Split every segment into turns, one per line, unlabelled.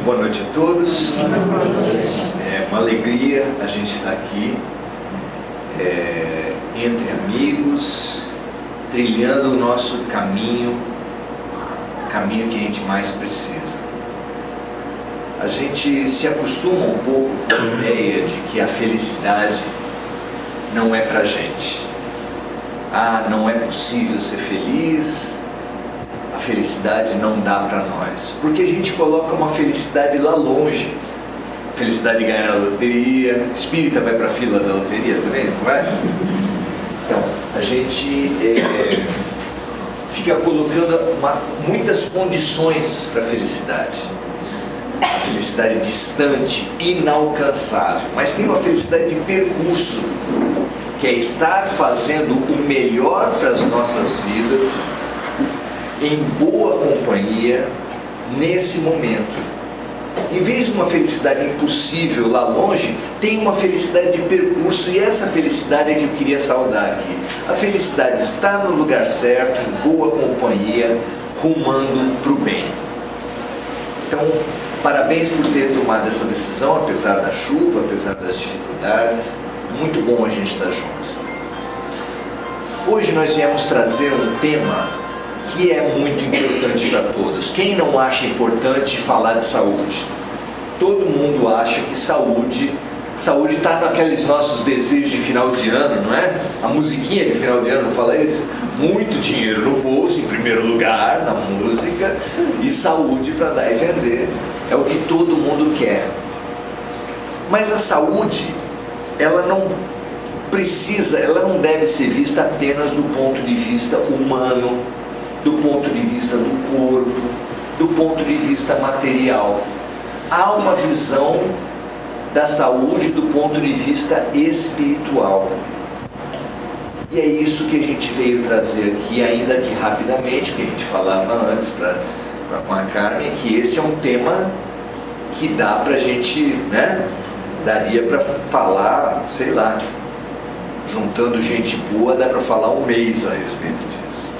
boa noite a todos. É uma alegria a gente estar aqui, entre amigos, trilhando o nosso caminho, o caminho que a gente mais precisa. A gente se acostuma um pouco com a ideia de que a felicidade não é pra gente. Não é possível ser feliz, a felicidade não dá para nós, porque a gente coloca uma felicidade lá longe. A felicidade de ganhar na loteria, espírita vai para a fila da loteria também, não vai? Então, a gente fica colocando muitas condições para a felicidade. A felicidade distante, inalcançável, mas tem uma felicidade de percurso, que é estar fazendo o melhor para as nossas vidas, em boa companhia, nesse momento. Em vez de uma felicidade impossível lá longe, tem uma felicidade de percurso, e essa felicidade é que eu queria saudar aqui. A felicidade está no lugar certo, em boa companhia, rumando para o bem. Então, parabéns por ter tomado essa decisão, apesar da chuva, apesar das dificuldades. Muito bom a gente estar junto. Hoje nós viemos trazer um tema que é muito importante para todos. Quem não acha importante falar de saúde? Todo mundo acha que saúde está naqueles nossos desejos de final de ano, não é? A musiquinha de final de ano fala isso. Muito dinheiro no bolso, em primeiro lugar, na música, e saúde para dar e vender. É o que todo mundo quer. Mas a saúde, ela não deve ser vista apenas do ponto de vista humano, do ponto de vista do corpo, do ponto de vista material. Há uma visão da saúde do ponto de vista espiritual. E é isso que a gente veio trazer aqui, ainda que rapidamente, que a gente falava antes com a Carmen, que esse é um tema que dá pra gente, né? Daria para falar, sei lá, juntando gente boa, dá para falar um mês a respeito disso.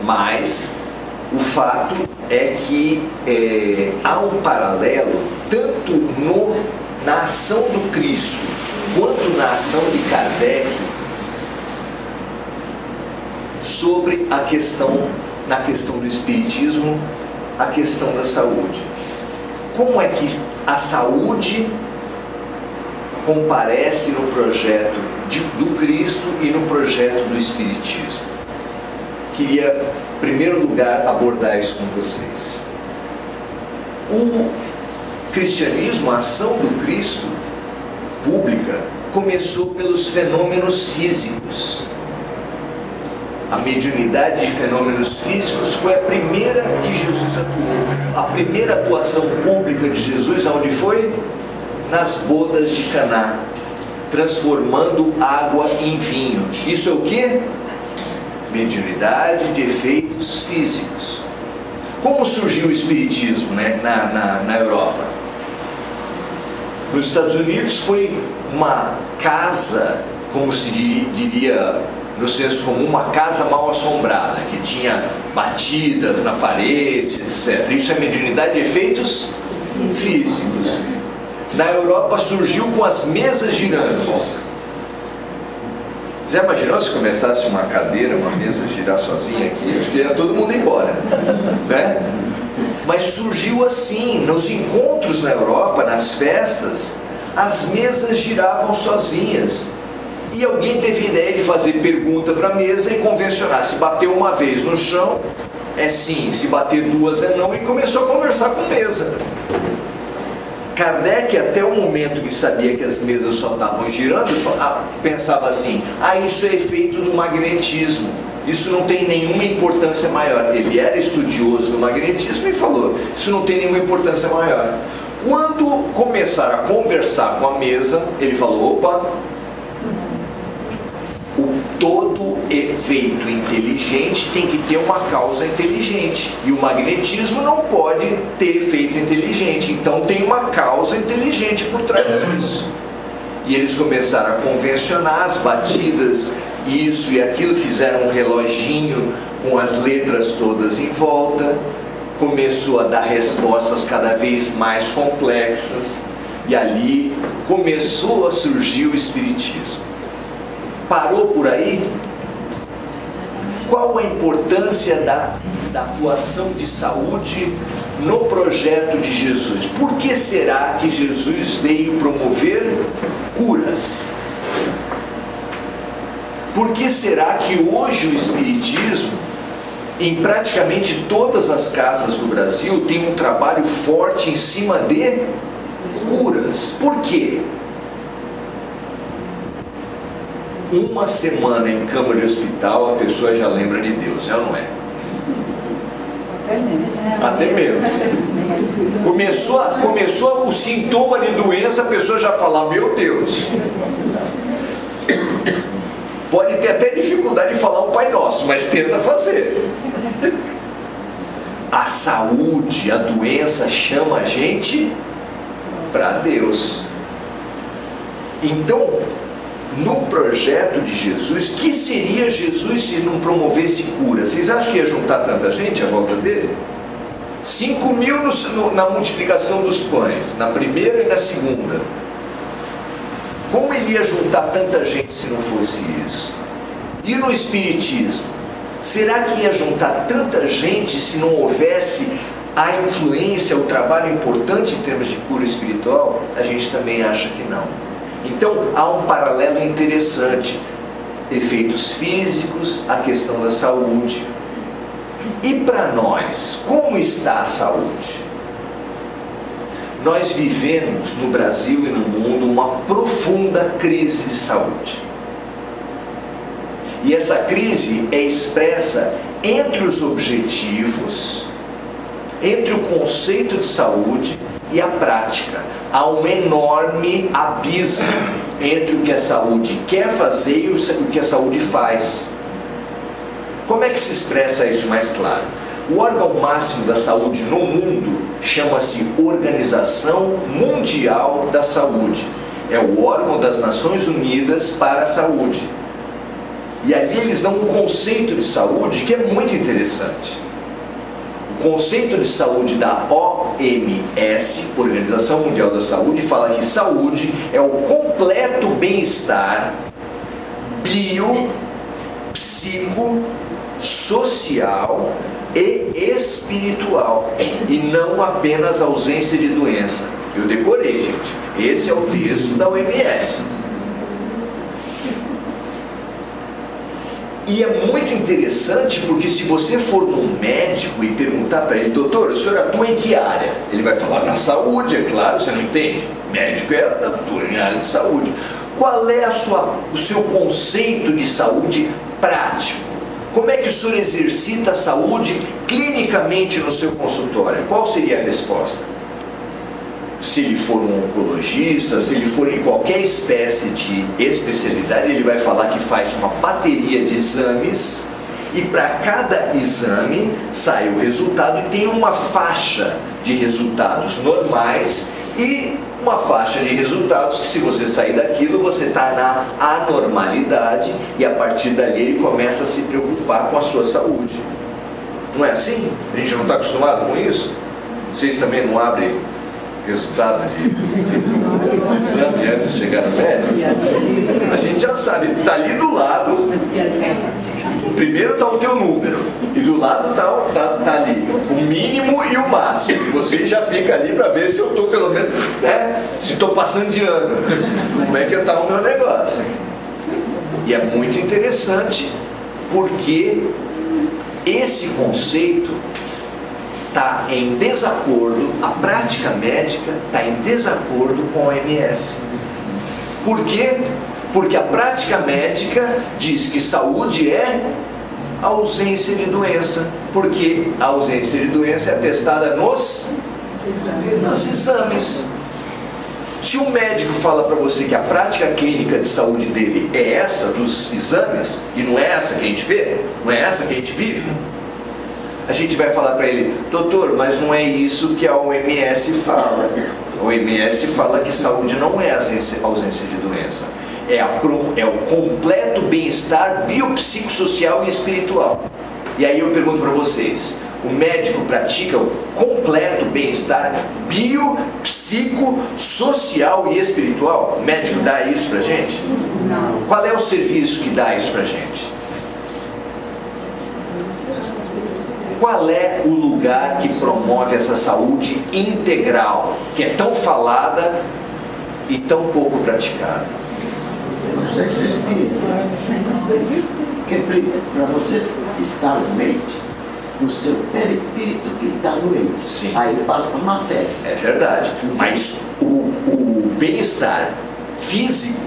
Mas o fato é que há um paralelo tanto na ação do Cristo quanto na ação de Kardec sobre na questão do espiritismo, a questão da saúde. Como é que a saúde comparece no projeto do Cristo e no projeto do Espiritismo? Queria, em primeiro lugar, abordar isso com vocês. O cristianismo, a ação do Cristo pública, começou pelos fenômenos físicos. A mediunidade de fenômenos físicos foi a primeira que Jesus atuou. A primeira atuação pública de Jesus, aonde foi? Nas bodas de Caná, transformando água em vinho. Isso é o quê? Mediunidade de efeitos físicos. Como surgiu o Espiritismo, né, na Europa? Nos Estados Unidos foi uma casa, como se diria no senso comum, uma casa mal assombrada, que tinha batidas na parede, etc. Isso é mediunidade de efeitos físicos. Na Europa surgiu com as mesas girantes. Você já imaginou se começasse uma cadeira, uma mesa girar sozinha aqui? Acho que ia todo mundo embora, né? Mas surgiu assim, nos encontros na Europa, nas festas, as mesas giravam sozinhas. E alguém teve a ideia de fazer pergunta para a mesa e convencionar. Se bater uma vez no chão, é sim. Se bater duas, é não. E começou a conversar com a mesa. Kardec, até o momento que sabia que as mesas só estavam girando, pensava assim: isso é efeito do magnetismo. Isso não tem nenhuma importância maior. Ele era estudioso do magnetismo e falou: isso não tem nenhuma importância maior. Quando começaram a conversar com a mesa, ele falou: opa, todo efeito inteligente tem que ter uma causa inteligente, e o magnetismo não pode ter efeito inteligente, então tem uma causa inteligente por trás disso. E eles começaram a convencionar as batidas, isso e aquilo, fizeram um reloginho com as letras todas em volta, começou a dar respostas cada vez mais complexas, e ali começou a surgir o Espiritismo. Parou por aí? Qual a importância da atuação de saúde no projeto de Jesus? Por que será que Jesus veio promover curas? Por que será que hoje o Espiritismo, em praticamente todas as casas do Brasil, tem um trabalho forte em cima de curas? Por quê? Uma semana em cama de hospital, a pessoa já lembra de Deus, é ou não é? Até menos. Começou o sintoma de doença, a pessoa já fala, meu Deus. Pode ter até dificuldade de falar o Pai Nosso, mas tenta fazer. A saúde, a doença chama a gente para Deus. Então, no projeto de Jesus, que seria Jesus se não promovesse cura? Vocês acham que ia juntar tanta gente à volta dele? 5.000 na multiplicação dos pães, na primeira e na segunda. Como ele ia juntar tanta gente se não fosse isso? E no Espiritismo? Será que ia juntar tanta gente se não houvesse a influência, o trabalho importante em termos de cura espiritual? A gente também acha que não. Então há um paralelo interessante. Efeitos físicos, a questão da saúde. E para nós, como está a saúde? Nós vivemos no Brasil e no mundo uma profunda crise de saúde. E essa crise é expressa entre os objetivos, entre o conceito de saúde e a prática. Há um enorme abismo entre o que a saúde quer fazer e o que a saúde faz. Como é que se expressa isso mais claro? O órgão máximo da saúde no mundo chama-se Organização Mundial da Saúde. É o órgão das Nações Unidas para a Saúde. E ali eles dão um conceito de saúde que é muito interessante. O conceito de saúde da OMS, Organização Mundial da Saúde, fala que saúde é o completo bem-estar bio, psico, social e espiritual, e não apenas ausência de doença. Eu decorei, gente. Esse é o texto da OMS. E é muito interessante porque se você for num médico e perguntar para ele, doutor, o senhor atua em que área? Ele vai falar, na saúde, é claro, você não entende. Médico atua em área de saúde. Qual é o seu conceito de saúde prático? Como é que o senhor exercita a saúde clinicamente no seu consultório? Qual seria a resposta? Se ele for um oncologista, se ele for em qualquer espécie de especialidade, ele vai falar que faz uma bateria de exames e para cada exame sai o resultado e tem uma faixa de resultados normais e uma faixa de resultados que, se você sair daquilo, você está na anormalidade e a partir dali ele começa a se preocupar com a sua saúde. Não é assim? A gente não está acostumado com isso? Vocês também não abrem resultado de exame antes de chegar no médico? A gente já sabe, está ali do lado. Primeiro está o teu número e do lado está ali o mínimo e o máximo. Você já fica ali para ver se eu estou pelo menos, né? Se estou passando de ano, como é que está o meu negócio. E é muito interessante porque esse conceito está em desacordo, a prática médica está em desacordo com a OMS. Por quê? Porque a prática médica diz que saúde é ausência de doença, porque a ausência de doença é atestada nos exames. Se um médico fala para você que a prática clínica de saúde dele é essa dos exames, e não é essa que a gente vê, não é essa que a gente vive, a gente vai falar para ele, doutor, mas não é isso que a OMS fala. A OMS fala que saúde não é ausência de doença. É o completo bem-estar biopsicossocial e espiritual. E aí eu pergunto para vocês, o médico pratica o completo bem-estar bio, psico, social e espiritual? O médico dá isso pra gente?
Não.
Qual é o serviço que dá isso pra gente? Qual é o lugar que promove essa saúde integral, que é tão falada e tão pouco praticada?
No sexo espírito. Porque para você estar doente, o seu perispírito que está doente.
Sim.
Aí passa para a matéria.
É verdade. Mas o bem-estar físico,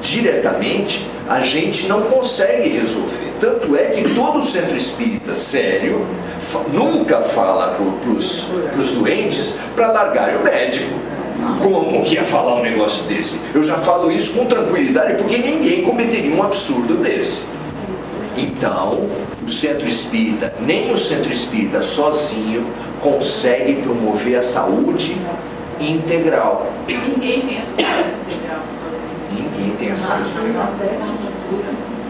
diretamente, a gente não consegue resolver. Tanto é que todo centro espírita sério nunca fala para os doentes para largarem o médico. Como que ia falar um negócio desse? Eu já falo isso com tranquilidade, porque ninguém cometeria um absurdo desse. Então, o centro espírita, nem o centro espírita sozinho, consegue promover a saúde integral.
Ninguém tem essa saúde integral.
Ninguém tem a saúde integral.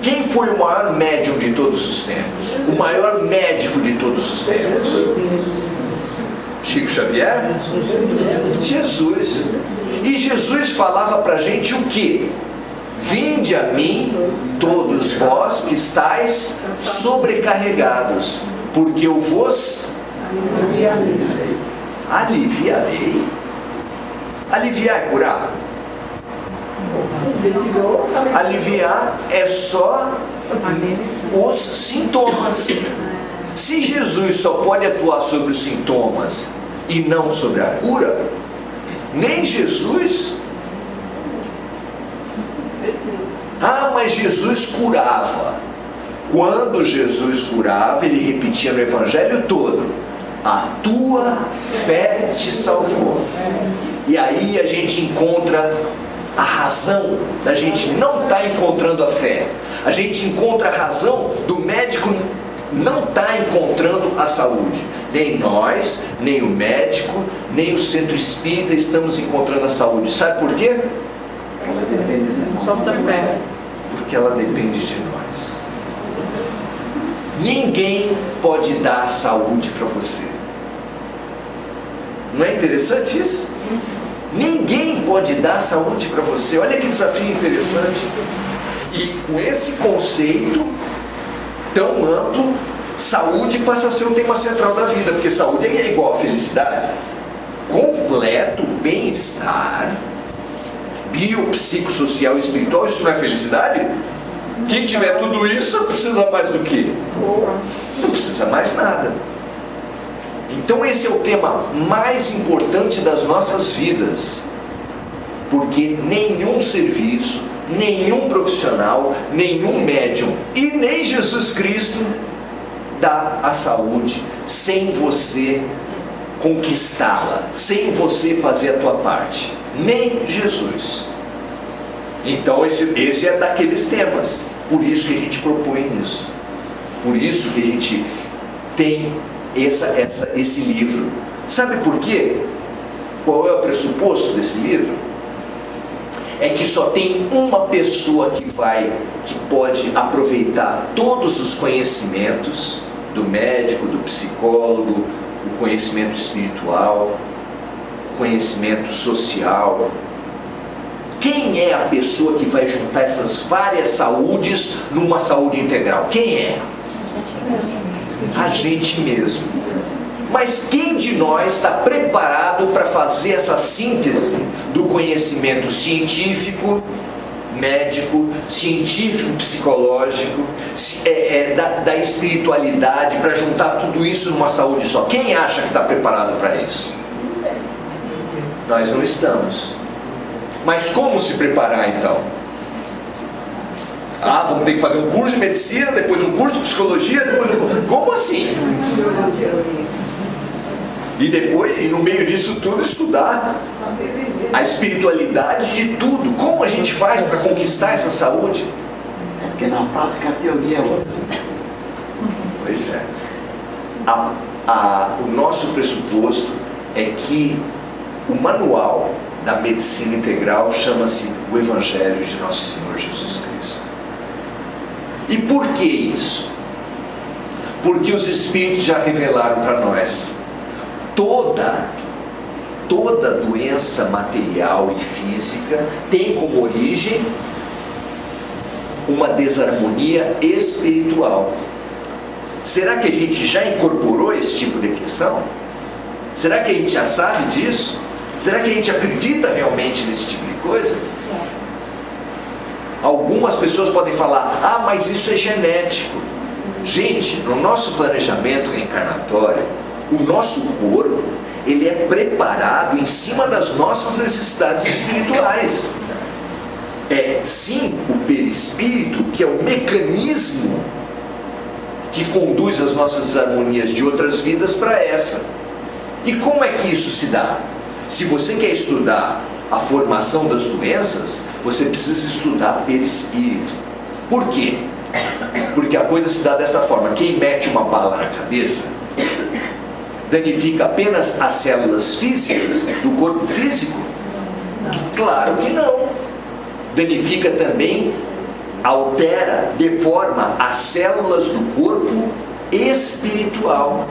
Quem foi o maior médium de todos os tempos? O maior médico de todos os tempos? Chico Xavier? Jesus. E Jesus falava pra gente o quê? Vinde a mim, todos vós que estáis sobrecarregados, porque eu vos aliviarei. Aliviar é curar? Aliviar é só os sintomas. Se Jesus só pode atuar sobre os sintomas e não sobre a cura, nem Jesus. Ah, mas Jesus curava. Quando Jesus curava, ele repetia no Evangelho todo: a tua fé te salvou. E aí a gente encontra a razão da gente não estar encontrando a fé. A gente encontra a razão do médico não estar encontrando a saúde. Nem nós, nem o médico, nem o centro espírita estamos encontrando a saúde. Sabe por quê?
Ela depende de nossa fé.
Porque ela depende de nós. Ninguém pode dar saúde para você. Não é interessante isso? Ninguém pode dar saúde para você. Olha que desafio interessante. E com esse conceito tão amplo, saúde passa a ser o tema central da vida, porque saúde é igual a felicidade. Completo bem-estar bio, psicossocial e espiritual, isso não é felicidade? Quem tiver tudo isso precisa mais do quê? Não precisa mais nada. Então esse é o tema mais importante das nossas vidas, porque nenhum serviço, nenhum profissional, nenhum médium e nem Jesus Cristo dá a saúde sem você conquistá-la, sem você fazer a tua parte. Nem Jesus. Então esse é daqueles temas. Por isso que a gente propõe isso. Por isso que a gente tem esse livro. Sabe por quê? Qual é o pressuposto desse livro? É que só tem uma pessoa que pode aproveitar todos os conhecimentos do médico, do psicólogo, o conhecimento espiritual, conhecimento social. Quem é a pessoa que vai juntar essas várias saúdes numa saúde integral? Quem é? A gente mesmo. Mas quem de nós está preparado para fazer essa síntese do conhecimento científico, médico, científico, psicológico, da espiritualidade, para juntar tudo isso numa saúde só? Quem acha que está preparado para isso? Nós não estamos. Mas como se preparar então? Ah, vamos ter que fazer um curso de medicina, depois um curso de psicologia, depois como assim? E no meio disso tudo, estudar a espiritualidade de tudo. Como a gente faz para conquistar essa saúde?
É porque na prática a teoria é outra.
Pois é. O nosso pressuposto é que o manual da medicina integral chama-se o Evangelho de Nosso Senhor Jesus Cristo. E por que isso? Porque os Espíritos já revelaram para nós. Toda doença material e física tem como origem uma desarmonia espiritual. Será que a gente já incorporou esse tipo de questão? Será que a gente já sabe disso? Será que a gente acredita realmente nesse tipo de coisa? Algumas pessoas podem falar: ah, mas isso é genético. Gente, no nosso planejamento reencarnatório, o nosso corpo, ele é preparado em cima das nossas necessidades espirituais. É sim o perispírito, que é o mecanismo que conduz as nossas desarmonias de outras vidas para essa. E como é que isso se dá? Se você quer estudar a formação das doenças, você precisa estudar perispírito. Por quê? Porque a coisa se dá dessa forma: quem mete uma bala na cabeça danifica apenas as células físicas do corpo físico? Claro que não. Danifica também, altera, deforma as células do corpo espiritual,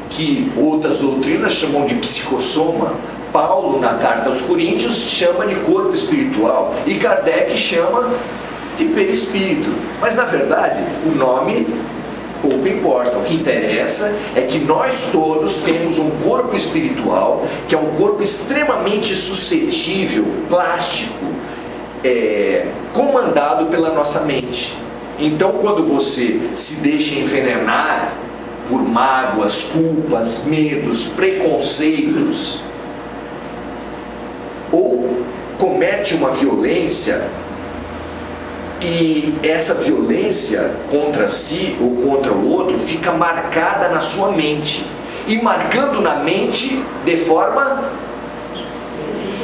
que outras doutrinas chamam de psicossoma. Paulo, na carta aos Coríntios, chama de corpo espiritual, e Kardec chama de perispírito. Mas na verdade o nome pouco importa. O que interessa é que nós todos temos um corpo espiritual, que é um corpo extremamente suscetível, plástico, comandado pela nossa mente. Então, quando você se deixa envenenar por mágoas, culpas, medos, preconceitos, ou comete uma violência, e essa violência contra si ou contra o outro fica marcada na sua mente, e marcando na mente deforma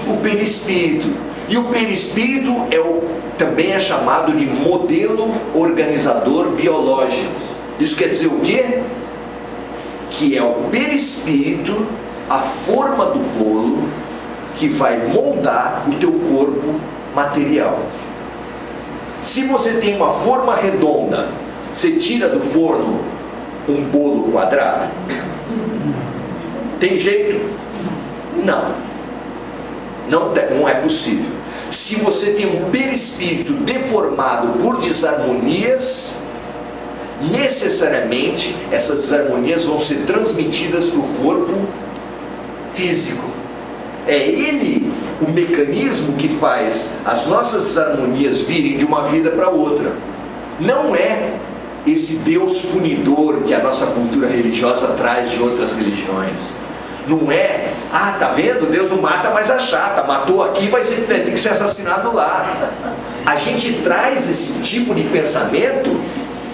o perispírito. E o perispírito também é chamado de modelo organizador biológico. Isso quer dizer o quê? Que é o perispírito, a forma do bolo, que vai moldar o teu corpo material. Se você tem uma forma redonda, você tira do forno um bolo quadrado? Tem jeito? Não é possível. Se você tem um perispírito deformado por desarmonias, necessariamente essas desarmonias vão ser transmitidas para o corpo físico. É ele o mecanismo que faz as nossas desarmonias virem de uma vida para outra. Não é esse Deus punidor que a nossa cultura religiosa traz de outras religiões. Não é: ah, tá vendo? Deus não mata, mas a chata matou aqui, vai ter que ser assassinado lá. A gente traz esse tipo de pensamento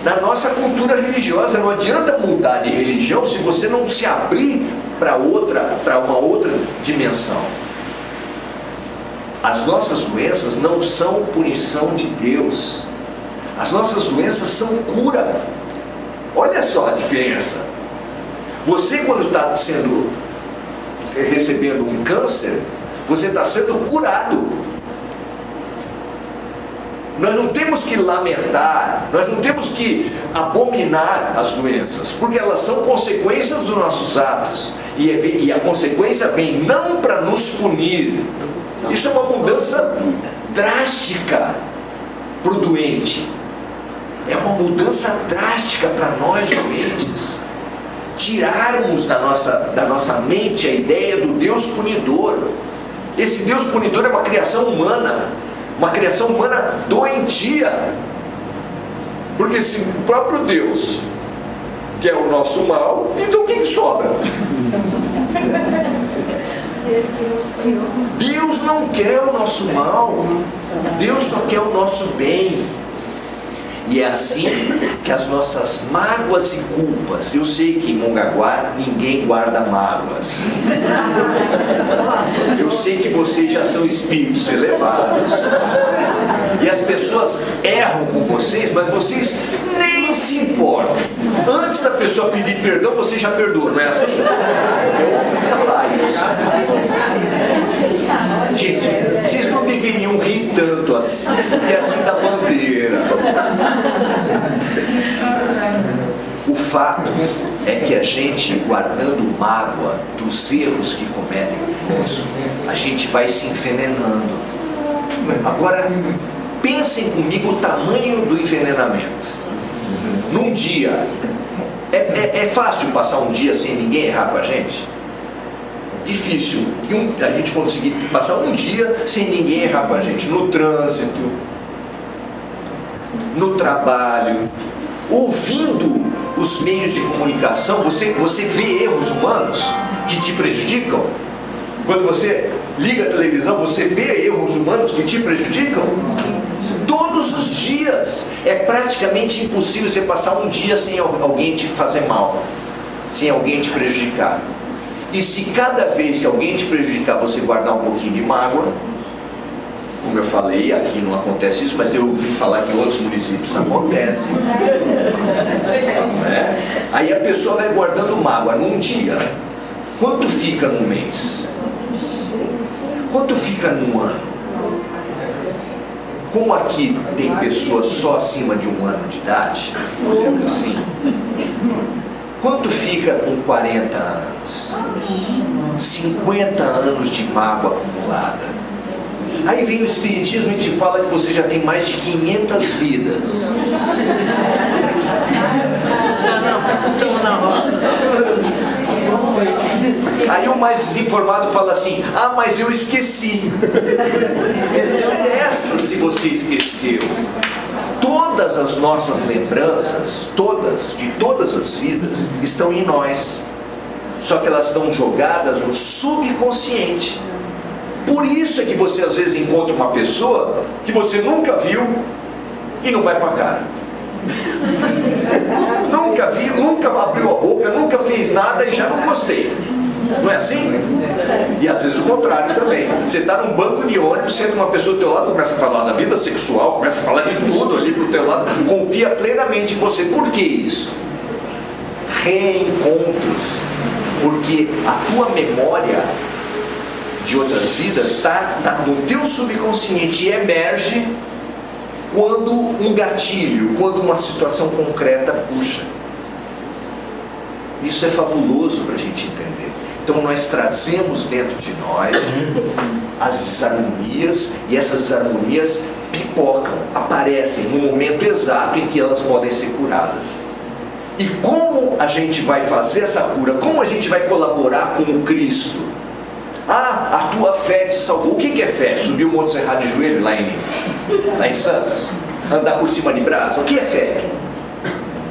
na nossa cultura religiosa. Não adianta mudar de religião se você não se abrir para uma outra dimensão. As nossas doenças não são punição de Deus. As nossas doenças são cura. Olha só a diferença. Você, quando está recebendo um câncer, você está sendo curado. Nós não temos que lamentar, nós não temos que abominar as doenças, porque elas são consequências dos nossos atos, e a consequência vem não para nos punir. Isso é uma mudança drástica para o doente. É uma mudança drástica para nós doentes. Tirarmos da nossa mente a ideia do Deus punidor. Esse Deus punidor é uma criação humana doentia. Porque se o próprio Deus quer o nosso mal, então o que sobra? Deus não quer o nosso mal, Deus só quer o nosso bem. E é assim que as nossas mágoas e culpas, eu sei que em Mongaguá ninguém guarda mágoas, eu sei que vocês já são espíritos elevados, e as pessoas erram com vocês, mas vocês nem se importam. Antes da pessoa pedir perdão, você já perdoa, não é assim? Eu ouvi falar isso. Gente, vocês não deveriam rir tanto assim, que é assim da bandeira. O fato é que a gente, guardando mágoa dos erros que cometem conosco, a gente vai se envenenando. Agora, pensem comigo o tamanho do envenenamento. Num dia, é fácil passar um dia sem ninguém errar com a gente? Difícil. A gente conseguir passar um dia sem ninguém errar com a gente. No trânsito, no trabalho, ouvindo os meios de comunicação, você vê erros humanos que te prejudicam. Quando você liga a televisão, você vê erros humanos que te prejudicam. Todos os dias. É praticamente impossível você passar um dia sem alguém te fazer mal, sem alguém te prejudicar. E se cada vez que alguém te prejudicar você guardar um pouquinho de mágoa, como eu falei, aqui não acontece isso, mas eu ouvi falar que em outros municípios acontece. Aí a pessoa vai guardando mágoa num dia. Quanto fica num mês? Quanto fica num ano? Como aqui tem pessoas só acima de 1 ano de idade, olhando assim, quanto fica com 40 anos? 50 anos de mágoa acumulada. Aí vem o Espiritismo e te fala que você já tem mais de 500 vidas. Aí o mais desinformado fala assim: ah, mas eu esqueci. Essa se você esqueceu. Todas as nossas lembranças, de todas as vidas, estão em nós. Só que elas estão jogadas no subconsciente. Por isso é que você às vezes encontra uma pessoa que você nunca viu e não vai com a cara. Nunca viu, nunca abriu a boca, nunca fez nada e já não gostei. Não é assim? E às vezes o contrário também. Você está num banco de ônibus, senta uma pessoa do teu lado, começa a falar da vida sexual, começa a falar de tudo ali pro teu lado, confia plenamente em você. Por que isso? Reencontros. Porque a tua memória de outras vidas está no teu subconsciente e emerge quando um gatilho, quando uma situação concreta puxa. Isso é fabuloso para a gente entender. Então nós trazemos dentro de nós as desarmonias, e essas desarmonias pipocam, aparecem no momento exato em que elas podem ser curadas. E como a gente vai fazer essa cura? Como a gente vai colaborar com o Cristo? Ah, a tua fé te salvou. O que é fé? Subir o Monte Serrado de joelho lá em Santos? Andar por cima de brasa? O que é fé?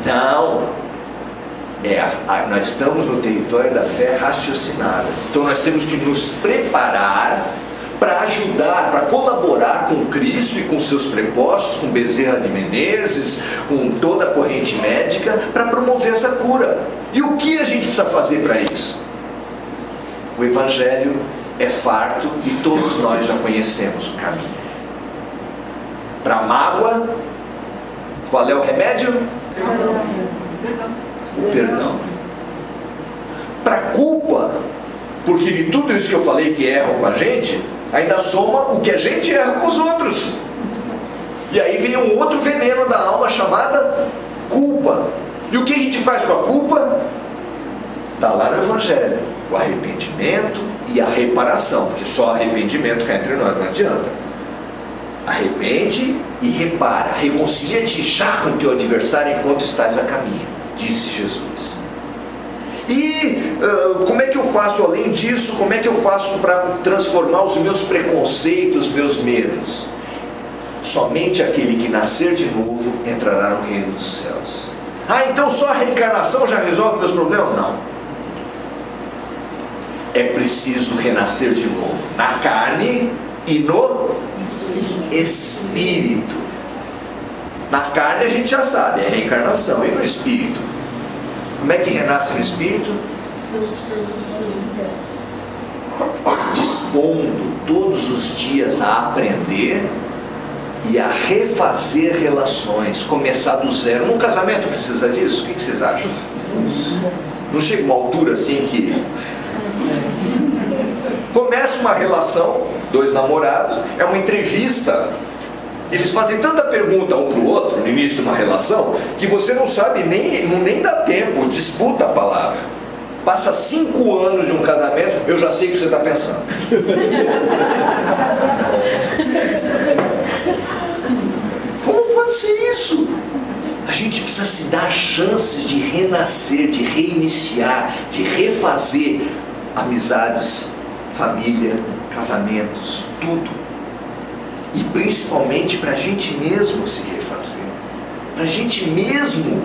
Não. Nós estamos no território da fé raciocinada. Então nós temos que nos preparar para ajudar, para colaborar com Cristo e com seus prepostos, com Bezerra de Menezes, com toda a corrente médica, para promover essa cura. E o que a gente precisa fazer para isso? O Evangelho é farto e todos nós já conhecemos o caminho. Para a mágoa, qual é o remédio? O perdão. Para a culpa, porque de tudo isso que eu falei que erram com a gente, ainda soma o que a gente erra com os outros. E aí vem um outro veneno da alma chamada culpa. E o que a gente faz com a culpa? Está lá no Evangelho. O arrependimento e a reparação. Porque só arrependimento cá entre nós não adianta. Arrepende e repara. Reconcilia-te já com o teu adversário enquanto estás a caminho, disse Jesus. E como é que eu faço além disso? Como é que eu faço para transformar os meus preconceitos, meus medos? Somente aquele que nascer de novo entrará no reino dos céus. Ah, então só a reencarnação já resolve meus problemas? Não. É preciso renascer de novo, na carne e no espírito. Na carne a gente já sabe, é reencarnação, e no espírito? Como é que renasce no espírito? Dispondo todos os dias a aprender e a refazer relações, começar do zero. Num casamento precisa disso? O que vocês acham? Não chega uma altura assim que começa uma relação, 2 namorados, é uma entrevista Eles fazem tanta pergunta um para o outro no início de uma relação que você não sabe nem dá tempo, disputa a palavra. Passa 5 anos de um casamento, eu já sei o que você está pensando. Como pode ser isso? A gente precisa se dar chances de renascer, de reiniciar, de refazer amizades, família, casamentos, tudo. E principalmente para a gente mesmo se refazer, para a gente mesmo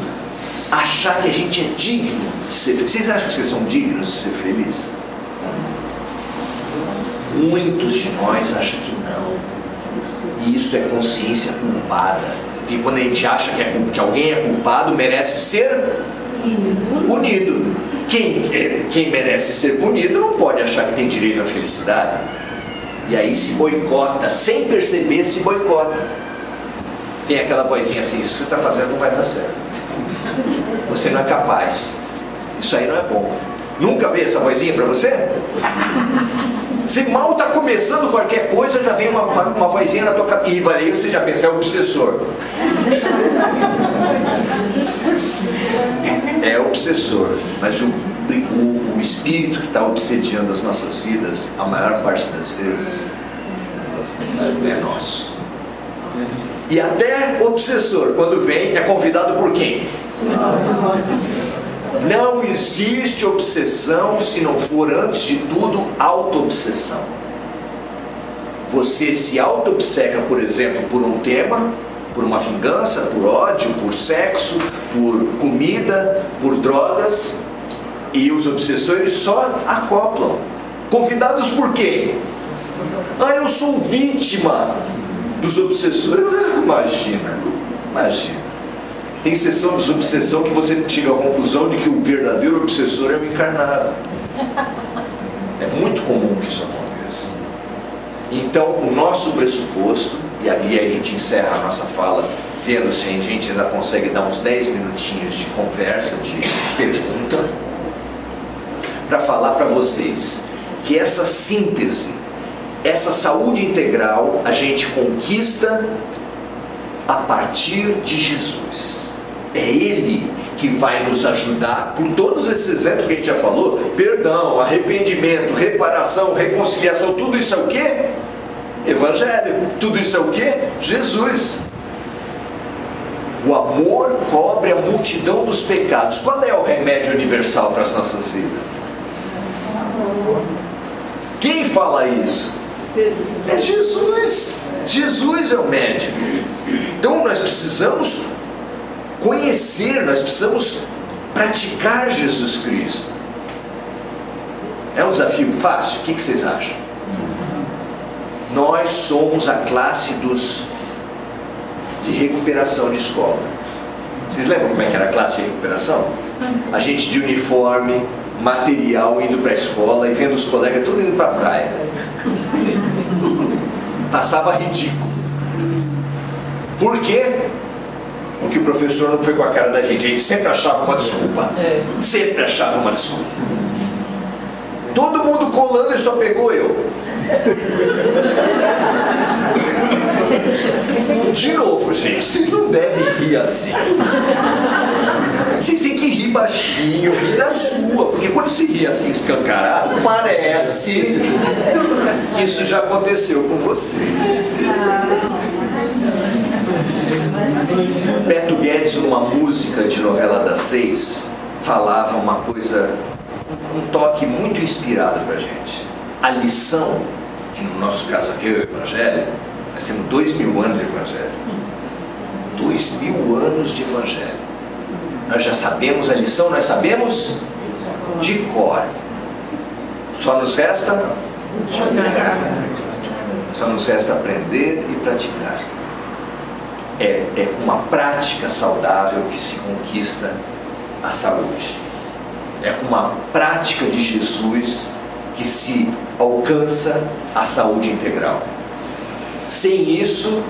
achar que a gente é digno de ser feliz. Vocês acham que vocês são dignos de ser felizes? Muitos de nós acham que não. E isso é consciência culpada. E quando a gente acha que alguém é culpado, merece ser punido. Quem merece ser punido não pode achar que tem direito à felicidade. E aí se boicota, sem perceber, se boicota. Tem aquela vozinha assim: isso que você está fazendo não vai dar certo. Você não é capaz. Isso aí não é bom. Nunca veio essa vozinha para você? Se mal está começando qualquer coisa, já vem uma vozinha na tua cabeça. E aí você já pensa, é o obsessor. É obsessor. Mas o espírito que está obsediando as nossas vidas, a maior parte das vezes, é nosso. E até o obsessor, quando vem, é convidado por quem? Não existe obsessão se não for, antes de tudo, auto-obsessão. Você se auto-obceca, por exemplo, por um tema, por uma vingança, por ódio, por sexo, por comida, por drogas, e os obsessores só acoplam. Convidados por quem? Eu sou vítima dos obsessores. Imagina. Tem sessão de obsessão que você tira a conclusão de que o verdadeiro obsessor é o encarnado. É muito comum que isso aconteça. Então, o nosso pressuposto, e ali a gente encerra a nossa fala, vendo se a gente ainda consegue dar uns 10 minutinhos de conversa, de pergunta, para falar para vocês que essa síntese, essa saúde integral, a gente conquista a partir de Jesus. É Ele que vai nos ajudar com todos esses exemplos que a gente já falou: perdão, arrependimento, reparação, reconciliação. Tudo isso é o quê? Evangelho. Tudo isso é o quê? Jesus. O amor cobre a multidão dos pecados. Qual é o remédio universal para as nossas vidas? Quem fala isso? É Jesus. Jesus é o médico. Então nós precisamos conhecer, nós precisamos praticar Jesus Cristo. É um desafio fácil? O que vocês acham? Nós somos a classe de recuperação de escola. Vocês lembram como é que era a classe de recuperação? A gente de uniforme, material, indo para a escola e vendo os colegas tudo indo para a praia. Passava ridículo. Por quê? Porque o professor não foi com a cara da gente. A gente sempre achava uma desculpa. Sempre achava uma desculpa. Todo mundo colando e só pegou eu. De novo, gente, vocês não devem rir assim. Vocês têm que rir baixinho, rir da sua. Porque quando se ri assim escancarado, parece que isso já aconteceu com vocês. Beto Guedes, numa música de novela das 6, falava uma coisa, um toque muito inspirado pra gente. A lição, que no nosso caso aqui é o Evangelho, nós temos 2000 anos de Evangelho. 2000 anos de Evangelho. Nós já sabemos a lição, nós sabemos de cor. Só nos resta aprender e praticar. É com uma prática saudável que se conquista a saúde. É com uma prática de Jesus que se alcança a saúde integral. Sem isso,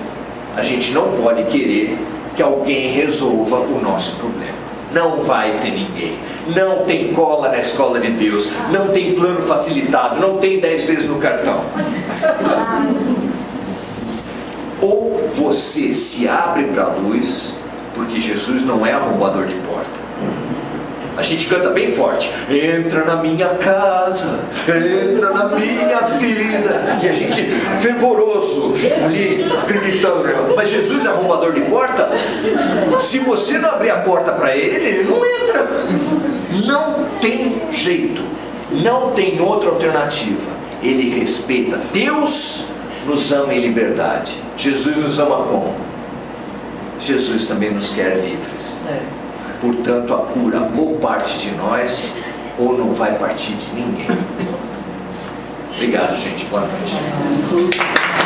a gente não pode querer que alguém resolva o nosso problema. Não vai ter ninguém. Não tem cola na escola de Deus. Não tem plano facilitado. Não tem 10 vezes no cartão. Ou você se abre para a luz, porque Jesus não é arrombador de porta. A gente canta bem forte: entra na minha casa, entra na minha vida. E a gente fervoroso ali, acreditando. Mas Jesus é arrombador de porta? Se você não abrir a porta para ele não entra. Não tem jeito. Não tem outra alternativa. Ele respeita. Deus nos ama em liberdade. Jesus nos ama como? Jesus também nos quer livres. Portanto, a cura ou parte de nós, ou não vai partir de ninguém. Obrigado, gente. Boa noite.